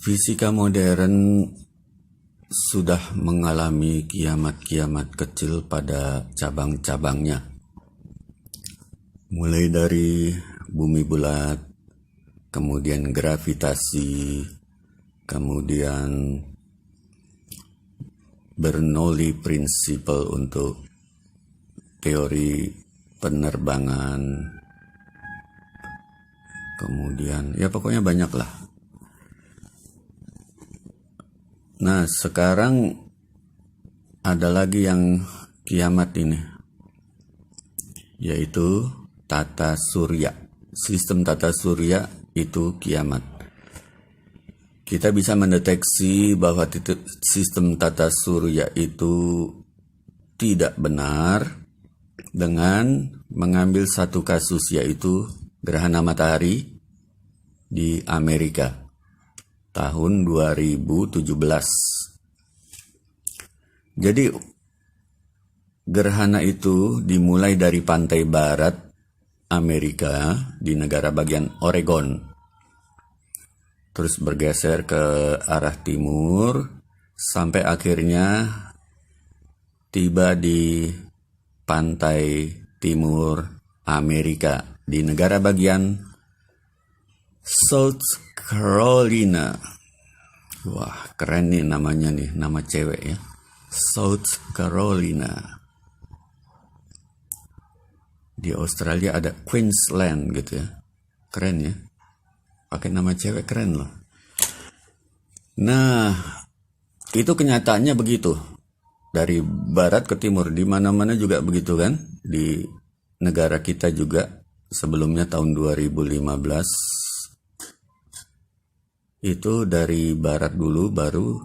Fisika modern sudah mengalami kiamat-kiamat kecil pada cabang-cabangnya. Mulai dari bumi bulat, kemudian gravitasi, kemudian Bernoulli Principle untuk teori penerbangan, kemudian ya pokoknya banyak lah. Nah, sekarang ada lagi yang kiamat ini, yaitu tata surya. Sistem tata surya itu kiamat. Kita bisa mendeteksi bahwa sistem tata surya itu tidak benar dengan mengambil satu kasus, yaitu gerhana matahari di Amerika tahun 2017. Jadi gerhana itu dimulai dari pantai barat Amerika di negara bagian Oregon, terus bergeser ke arah timur sampai akhirnya tiba di pantai timur Amerika di negara bagian South Carolina. Wah, keren nih namanya nih, nama cewek ya. South Carolina. Di Australia ada Queensland gitu ya. Keren ya. Pakai nama cewek keren loh. Nah, itu kenyataannya begitu. Dari barat ke timur, di mana-mana juga begitu kan? Di negara kita juga sebelumnya tahun 2015 itu dari barat dulu baru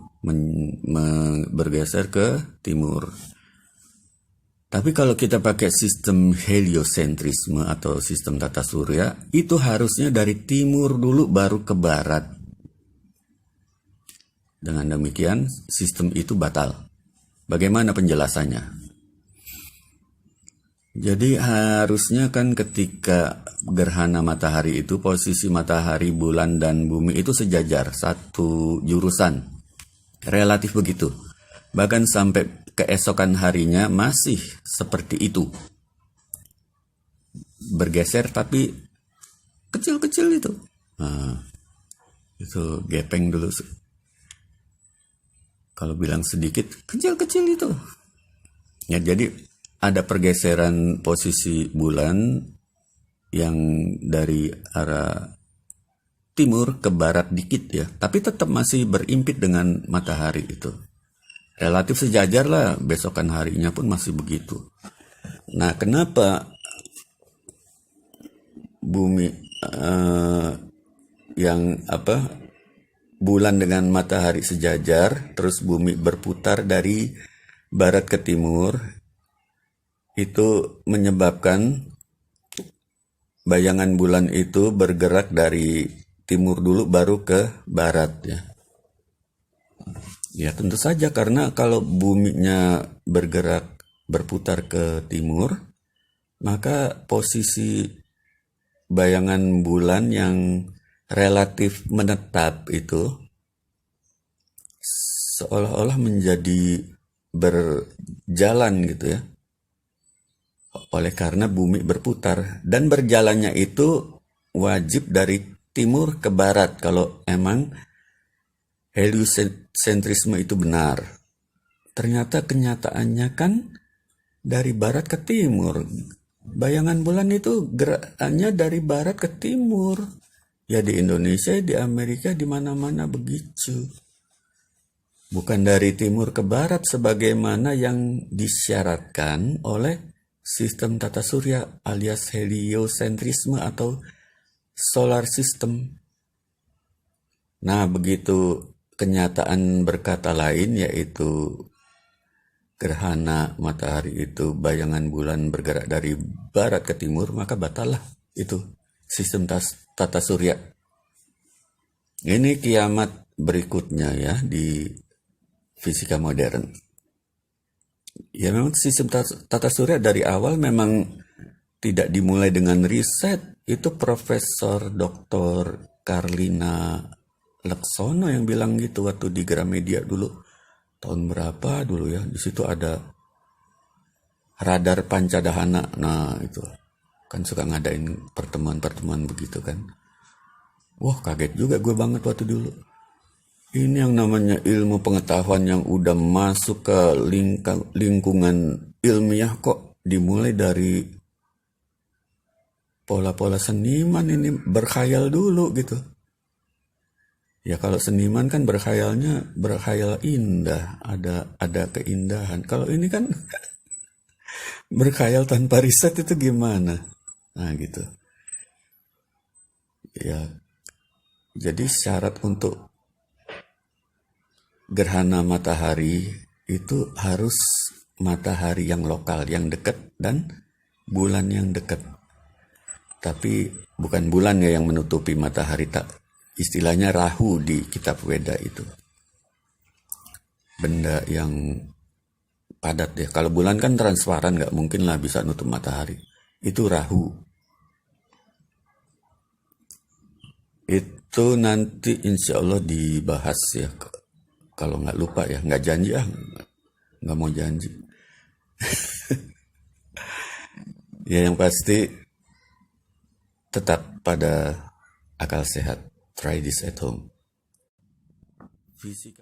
bergeser ke timur. Tapi kalau kita pakai sistem heliosentrisme atau sistem tata surya, itu harusnya dari timur dulu baru ke barat. Dengan demikian, sistem itu batal. Bagaimana penjelasannya? Jadi harusnya kan ketika gerhana matahari itu posisi matahari, bulan, dan bumi itu sejajar, satu jurusan. Relatif begitu. Bahkan sampai keesokan harinya masih seperti itu. Bergeser tapi kecil-kecil itu. Nah, itu gepeng dulu. Kalau bilang sedikit, kecil-kecil itu. Ya, jadi ada pergeseran posisi bulan yang dari arah timur ke barat dikit ya, tapi tetap masih berimpit dengan matahari itu. Relatif sejajar lah, besokan harinya pun masih begitu. Nah, kenapa bumi bulan dengan matahari sejajar, terus bumi berputar dari barat ke timur? Itu menyebabkan bayangan bulan itu bergerak dari timur dulu baru ke barat ya. Ya tentu saja, karena kalau buminya berputar ke timur, maka posisi bayangan bulan yang relatif menetap itu seolah-olah menjadi berjalan gitu ya. Oleh karena bumi berputar, dan berjalannya itu wajib dari timur ke barat kalau emang heliocentrisme itu benar. Ternyata kenyataannya kan dari barat ke timur. Bayangan bulan itu gerakannya dari barat ke timur. Ya di Indonesia, di Amerika, di mana-mana begitu. Bukan dari timur ke barat sebagaimana yang disyaratkan oleh sistem tata surya alias heliocentrisme atau solar system. Nah, begitu kenyataan berkata lain, yaitu gerhana matahari itu bayangan bulan bergerak dari barat ke timur, maka batal lah itu sistem tata surya. Ini kiamat berikutnya ya di fisika modern. Ya memang sistem tata surya dari awal memang tidak dimulai dengan riset. Itu Profesor Dr. Carlina Laksono yang bilang gitu waktu di Gramedia dulu. Tahun berapa dulu ya? Di situ ada radar pancadhana. Nah, itu kan suka ngadain pertemuan-pertemuan begitu kan. Wah, kaget juga gue banget waktu dulu. Ini yang namanya ilmu pengetahuan yang udah masuk ke lingkungan ilmiah kok dimulai dari pola-pola seniman, ini berkhayal dulu gitu. Ya kalau seniman kan berkhayal indah, ada keindahan. Kalau ini kan berkhayal tanpa riset itu gimana? Nah gitu. Ya, jadi syarat untuk gerhana matahari itu harus matahari yang lokal, yang dekat, dan bulan yang dekat. Tapi bukan bulan ya yang menutupi matahari, tak. Istilahnya Rahu di kitab Weda itu. Benda yang padat ya. Kalau bulan kan transparan, nggak mungkin lah bisa nutup matahari. Itu Rahu. Itu nanti insya Allah dibahas ya. Kalau nggak lupa ya, nggak janji nggak mau janji. Ya yang pasti tetap pada akal sehat. Try this at home. Fisika